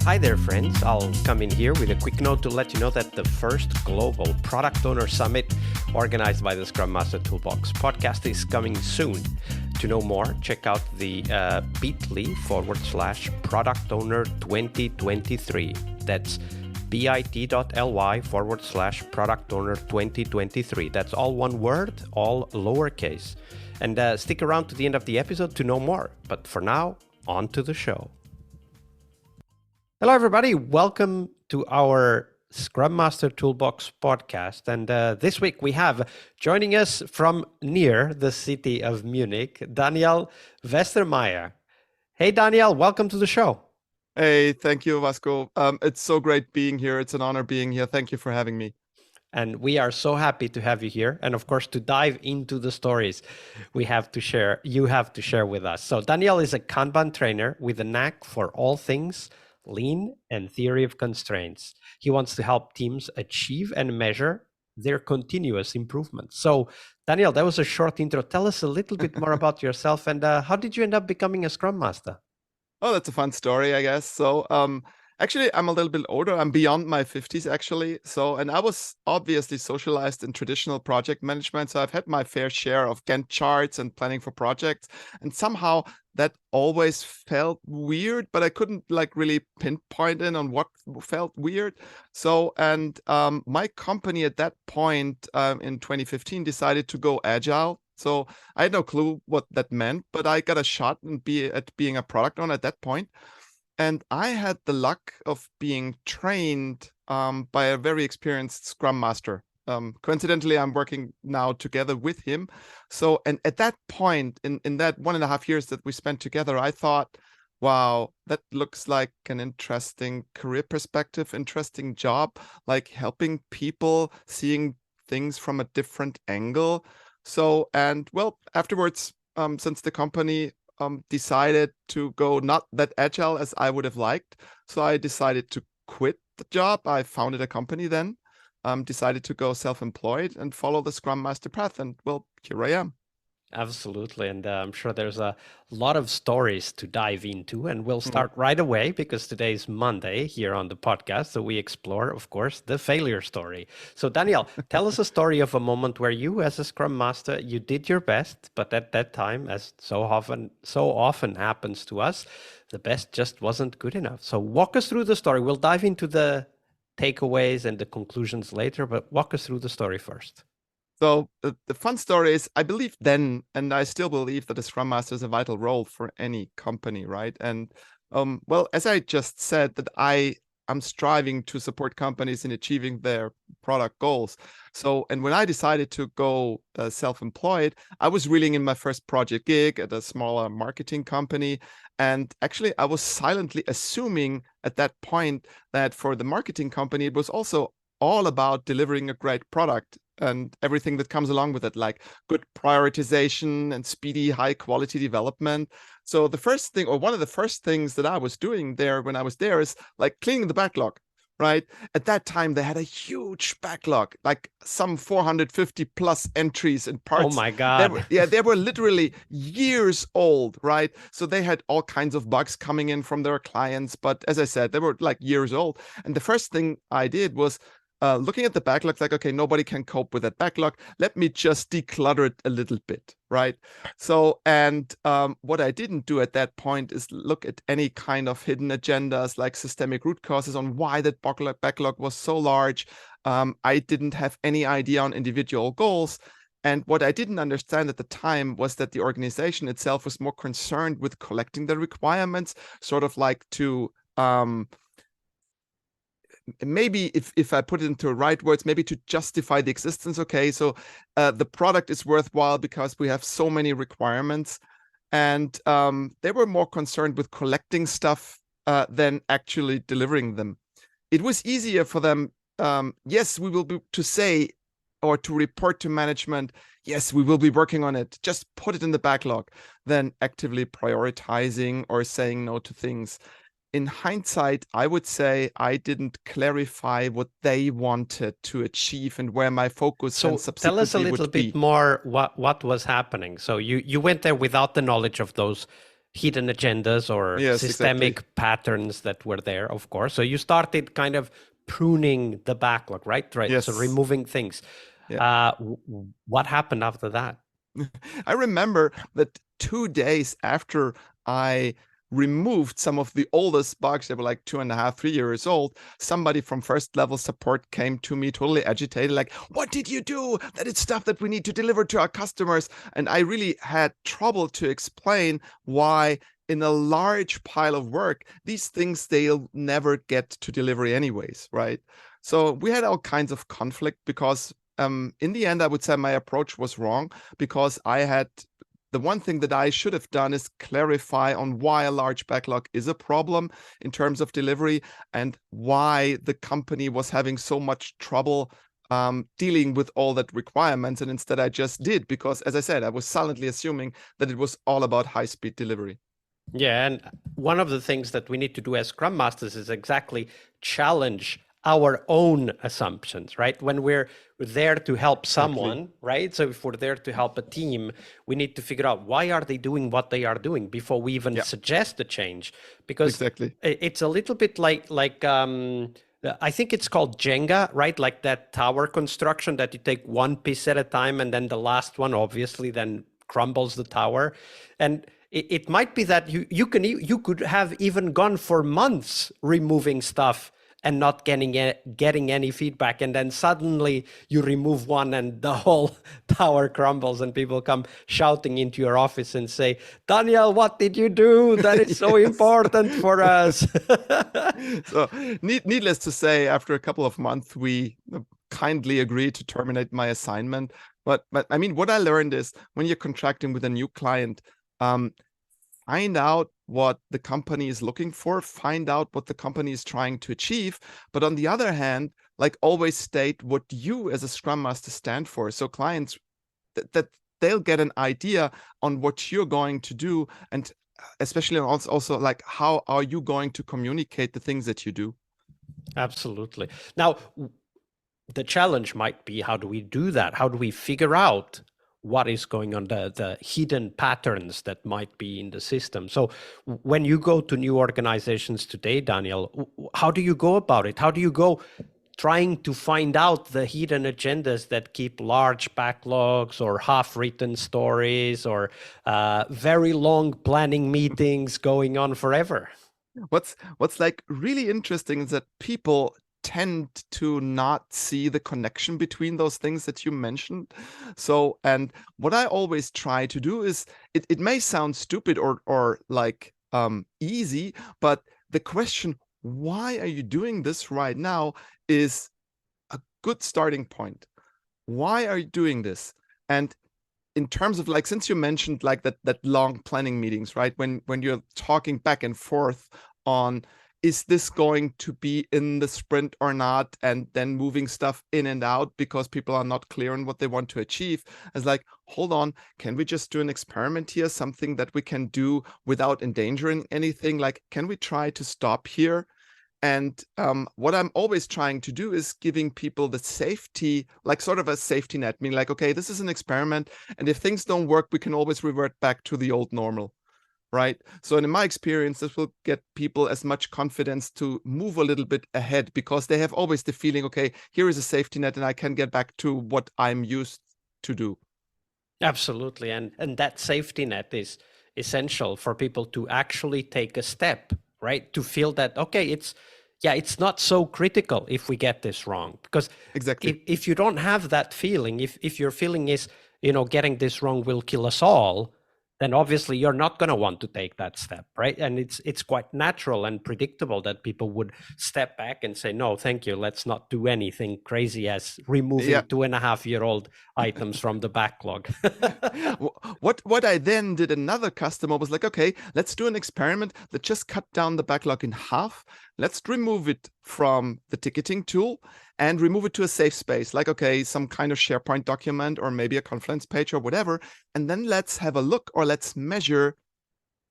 Hi there, friends. I'll come in here with a quick note to let you know that the first global Product Owner Summit organized by the Scrum Master Toolbox podcast is coming soon. To know more, check out the bit.ly/Product Owner 2023. That's bit.ly/Product Owner 2023. That's all one word, all lowercase. And stick around to the end of the episode to know more. But for now, on to the show. Hello, everybody. Welcome to our Scrum Master Toolbox podcast. And this week we have joining us from near the city of Munich, Daniel Westermayr. Hey, Daniel, welcome to the show. Hey, thank you, Vasco. It's so great being here. It's an honor being here. Thank you for having me. And we are so happy to have you here. And of course, to dive into the stories you have to share with us. So Daniel is a Kanban trainer with a knack for all things lean and theory of constraints. He wants to help teams achieve and measure their continuous improvement. So Daniel, that was a short intro. Tell us a little bit more about yourself and how did you end up becoming a Scrum Master? Oh, that's a fun story, I guess. So, actually, I'm a little bit older. I'm beyond my 50s, actually. And I was obviously socialized in traditional project management. So I've had my fair share of Gantt charts and planning for projects. And somehow that always felt weird, but I couldn't really pinpoint on what felt weird. My company at that point in 2015 decided to go agile. So I had no clue what that meant, but I got a shot at being a product owner at that point. And I had the luck of being trained by a very experienced Scrum Master. Coincidentally, I'm working now together with him. And at that point, in that 1.5 years that we spent together, I thought, wow, that looks like an interesting career perspective, interesting job, like helping people, seeing things from a different angle. Afterwards, since the company decided to go not that agile as I would have liked, so I decided to quit the job. I founded a company then, decided to go self-employed and follow the Scrum Master path. And here I am. Absolutely. And I'm sure there's a lot of stories to dive into. And we'll start right away because today's Monday here on the podcast. So we explore, of course, the failure story. So Daniel, tell us a story of a moment where you as a Scrum Master, you did your best, but at that time, as so often happens to us, the best just wasn't good enough. So walk us through the story. We'll dive into the takeaways and the conclusions later, but walk us through the story first. So the fun story is, I believe then, and I still believe that a Scrum Master is a vital role for any company, right? And as I just said, that I'm striving to support companies in achieving their product goals. And when I decided to go self-employed, I was reeling in my first project gig at a smaller marketing company. And actually, I was silently assuming at that point that for the marketing company, it was also all about delivering a great product and everything that comes along with it, like good prioritization and speedy, high quality development. So the first thing, or one of the first things that I was doing there when I was there, is like cleaning the backlog, right? At that time, they had a huge backlog, like some 450 plus entries and parts. Oh my God. They were literally years old, right? So they had all kinds of bugs coming in from their clients. But as I said, they were like years old. And the first thing I did was looking at the backlog, like, okay, nobody can cope with that backlog. Let me just declutter it a little bit, right? What I didn't do at that point is look at any kind of hidden agendas, like systemic root causes on why that backlog was so large. I didn't have any idea on individual goals. And what I didn't understand at the time was that the organization itself was more concerned with collecting the requirements, sort of like to maybe if I put it into right words, maybe to justify the existence. Okay, so the product is worthwhile because we have so many requirements, and they were more concerned with collecting stuff than actually delivering them. It was easier for them, yes, we will be to say or to report to management, yes, we will be working on it, just put it in the backlog, than actively prioritizing or saying no to things. In hindsight, I would say I didn't clarify what they wanted to achieve and where my focus and subsequently tell us a little bit more what was happening. So you went there without the knowledge of those hidden agendas or Yes, exactly. systemic patterns that were there, of course. So you started kind of pruning the backlog, right? Right. So Yes. removing things. Yeah. What happened after that? I remember that 2 days after I removed some of the oldest bugs, they were like 2.5, 3 years old, somebody from first level support came to me totally agitated, like, what did you do? That is stuff that we need to deliver to our customers. And I really had trouble to explain why in a large pile of work, these things they'll never get to delivery anyways, right? So we had all kinds of conflict because in the end, I would say my approach was wrong because I had the one thing that I should have done is clarify on why a large backlog is a problem in terms of delivery and why the company was having so much trouble dealing with all that requirements. And instead, I just did because, as I said, I was silently assuming that it was all about high-speed delivery. Yeah, and one of the things that we need to do as Scrum Masters is exactly challenge our own assumptions, right? When we're there to help Exactly. someone, right? So if we're there to help a team, we need to figure out why are they doing what they are doing before we even Yeah, suggest a change, because exactly. it's a little bit like I think it's called Jenga, right? Like that tower construction that you take one piece at a time, and then the last one obviously then crumbles the tower, and it might be that you could have even gone for months removing stuff and not getting any feedback, and then suddenly you remove one and the whole tower crumbles and people come shouting into your office and say, Daniel, what did you do? That is so Yes. important for us. So, needless to say, after a couple of months, we kindly agreed to terminate my assignment. But I mean, what I learned is when you're contracting with a new client, um, find out what the company is looking for, find out what the company is trying to achieve. But on the other hand, like always state what you as a Scrum Master stand for. So clients that they'll get an idea on what you're going to do, and especially also like how are you going to communicate the things that you do. Absolutely. Now, the challenge might be, how do we do that? How do we figure out what is going on, the hidden patterns that might be in the system? So when you go to new organizations today, Daniel, how do you go about it? How do you go trying to find out the hidden agendas that keep large backlogs or half-written stories or very long planning meetings going on forever? What's like really interesting is that people tend to not see the connection between those things that you mentioned. So, and what I always try to do is it may sound stupid or like easy, but the question, why are you doing this right now, is a good starting point. Why are you doing this? And in terms of like, since you mentioned like that long planning meetings, right? When you're talking back and forth on, is this going to be in the sprint or not, and then moving stuff in and out because people are not clear on what they want to achieve, as like, hold on, can we just do an experiment here, something that we can do without endangering anything? Like, can we try to stop here? And what I'm always trying to do is giving people the safety, like sort of a safety net, meaning like, okay, this is an experiment, and if things don't work, we can always revert back to the old normal, right? So in my experience, this will get people as much confidence to move a little bit ahead because they have always the feeling, okay, here is a safety net and I can get back to what I'm used to do. Absolutely. And that safety net is essential for people to actually take a step, right? To feel that, okay, it's not so critical if we get this wrong. Because Exactly. if you don't have that feeling, if your feeling is, getting this wrong will kill us all, then obviously you're not going to want to take that step, right? And it's quite natural and predictable that people would step back and say, no, thank you, let's not do anything crazy as removing Yeah. 2.5-year-old items from the backlog. What I then did, another customer was like, okay, let's do an experiment that just cut down the backlog in half. Let's remove it from the ticketing tool and remove it to a safe space, like, okay, some kind of SharePoint document or maybe a Confluence page or whatever. And then let's have a look, or let's measure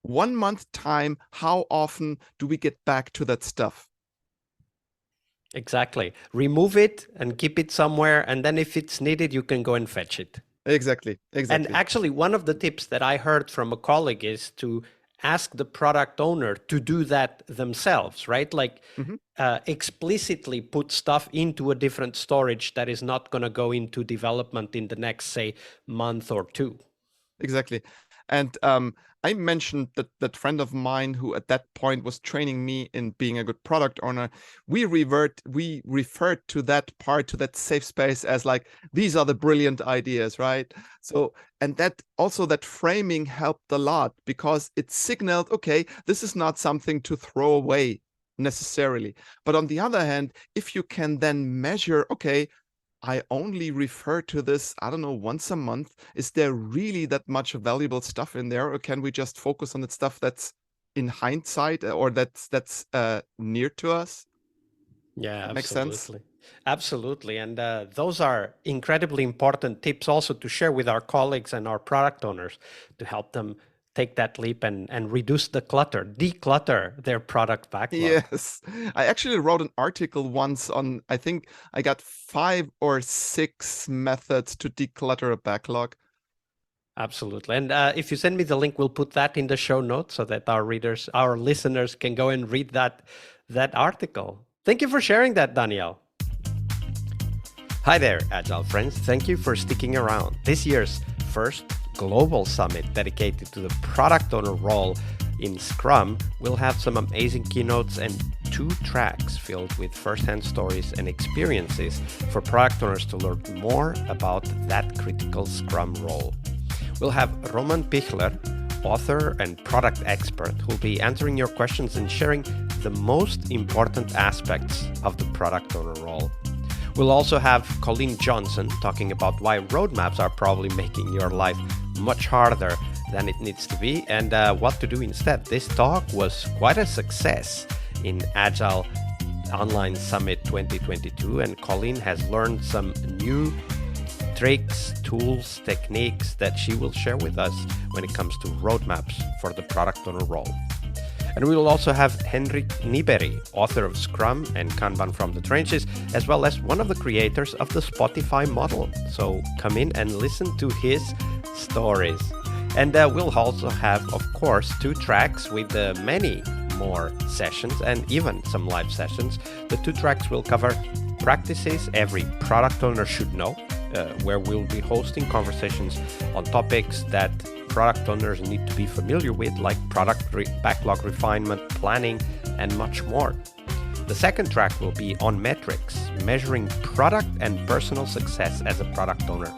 1 month time. How often do we get back to that stuff? Exactly. Remove it and keep it somewhere. And then if it's needed, you can go and fetch it. Exactly. And Exactly. actually, one of the tips that I heard from a colleague is to ask the product owner to do that themselves, right? Like explicitly put stuff into a different storage that is not going to go into development in the next, say, month or two. Exactly. And I mentioned that friend of mine who at that point was training me in being a good product owner. We referred to that part, to that safe space, as like, these are the brilliant ideas, right? So, and that also, that framing helped a lot, because it signaled, okay, this is not something to throw away necessarily. But on the other hand, if you can then measure, okay, I only refer to this, I don't know, once a month. Is there really that much valuable stuff in there, or can we just focus on the stuff that's in hindsight, or that's near to us? Yeah, Makes sense. absolutely. Absolutely. And those are incredibly important tips also to share with our colleagues and our product owners to help them take that leap and reduce the clutter, declutter their product backlog. Yes, I actually wrote an article once on, I think I got 5 or 6 methods to declutter a backlog. Absolutely. And if you send me the link, we'll put that in the show notes so that our readers, our listeners can go and read that article. Thank you for sharing that, Daniel. Hi there, Agile friends. Thank you for sticking around. This year's first global summit dedicated to the product owner role in Scrum will have some amazing keynotes and 2 tracks filled with first-hand stories and experiences for product owners to learn more about that critical Scrum role. We'll have Roman Pichler, author and product expert, who'll be answering your questions and sharing the most important aspects of the product owner role. We'll also have Colleen Johnson talking about why roadmaps are probably making your life much harder than it needs to be, and what to do instead. This talk was quite a success in Agile Online Summit 2022, and Colleen has learned some new tricks, tools, techniques that she will share with us when it comes to roadmaps for the product owner role. And we will also have Henrik Nyberg, author of Scrum and Kanban from the Trenches, as well as one of the creators of the Spotify model. So come in and listen to his stories. And we'll also have, of course, 2 tracks with many more sessions and even some live sessions. The 2 tracks will cover practices every product owner should know, where we'll be hosting conversations on topics that product owners need to be familiar with, like backlog refinement, planning, and much more. The second track will be on metrics, measuring product and personal success as a product owner.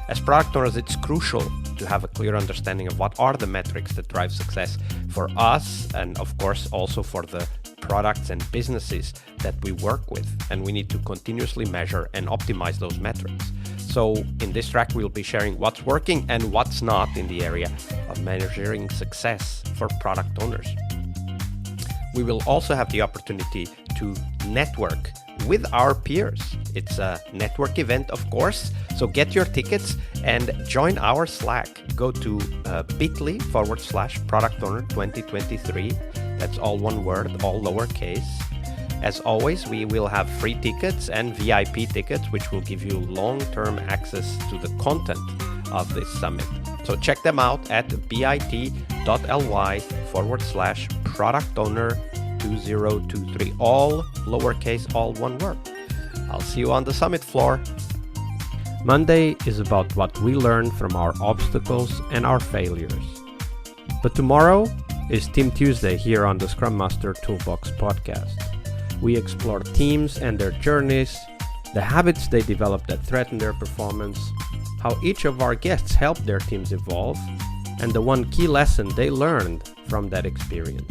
As product owners, it's crucial to have a clear understanding of what are the metrics that drive success for us, and of course also for the products and businesses that we work with, and we need to continuously measure and optimize those metrics. So in this track, we'll be sharing what's working and what's not in the area of measuring success for product owners. We will also have the opportunity to network with our peers. It's a network event, of course, so get your tickets and join our Slack. Go to bit.ly/product owner 2023. That's all one word, all lowercase. As always, we will have free tickets and VIP tickets, which will give you long-term access to the content of this summit. So check them out at bit.ly/product owner 2023. All lowercase, all one word. I'll see you on the summit floor. Monday is about what we learn from our obstacles and our failures. But tomorrow is Team Tuesday here on the Scrum Master Toolbox podcast. We explore teams and their journeys, the habits they develop that threaten their performance, how each of our guests help their teams evolve, and the one key lesson they learned from that experience.